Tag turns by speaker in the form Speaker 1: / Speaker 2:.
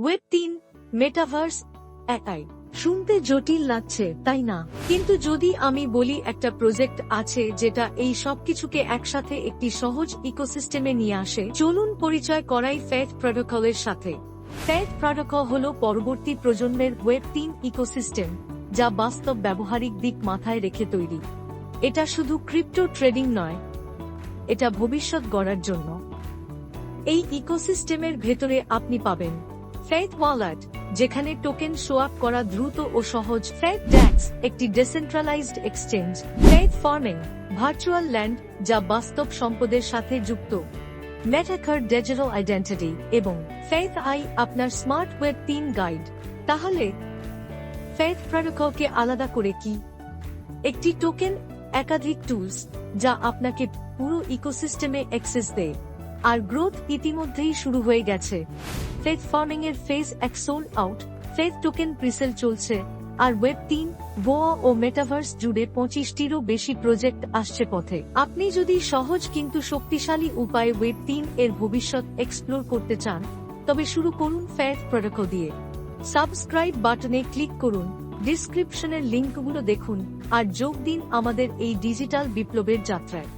Speaker 1: Web 3 metaverse AI শুনতে জটিল লাগছে তাই না? কিন্তু যদি আমি বলি একটা প্রজেক্ট আছে যেটা এই সবকিছুকে একসাথে একটি সহজ ইকোসিস্টেমে নিয়ে আসে, চলুন পরিচয় করাই ফেথ প্রোটোকলের সাথে। ফেথ প্রোটোকল হল পরবর্তী প্রজন্মের ওয়েব 3 ইকোসিস্টেম, যা বাস্তব ব্যবহারিক দিক মাথায় রেখে তৈরি। এটা শুধু ক্রিপ্টো ট্রেডিং নয়, এটা ভবিষ্যৎ গড়ার জন্য। এই ইকোসিস্টেমের ভেতরে আপনি পাবেন ফেথ ওয়ালেট, যেখানে টোকেন সোয়াপ করা দ্রুত ও সহজ; ফেথ ডেক্স, একটি decentralised exchange; faith farming, virtual land যা বাস্তব সম্পদের সাথে যুক্ত; মেটাকার, ডিজিটাল আইডেন্টিটি; এবং ফেথ আই, আপনার স্মার্ট ওয়েব 3 গাইড। তাহলে ফেথ প্রোটোকলকে আলাদা করে কি? একটি টোকেন, একাধিক টুলস যা আপনাকে পুরো ইকোসিস্টেমে অ্যাক্সেস দেয়। আর গ্রোথ ইতিমধ্যেই শুরু হয়ে গেছে। ফেথ ফার্মিং এর phase 1 sold out, faith token presale চলছে, আর ওয়েব 3, বোয়া ও মেটাভার্স জুড়ে 25টিরও বেশি প্রজেক্ট আসছে পথে। আপনি যদি সহজ কিন্তু শক্তিশালী উপায়ে ওয়েব 3 এর ভবিষ্যৎ এক্সপ্লোর করতে চান, তবে শুরু করুন ফেথ প্রোটোকল দিয়ে। সাবস্ক্রাইব বাটনে ক্লিক করুন, ডিসক্রিপশনের লিঙ্কগুলো দেখুন, আর যোগ দিন আমাদের এই ডিজিটাল বিপ্লবের যাত্রায়।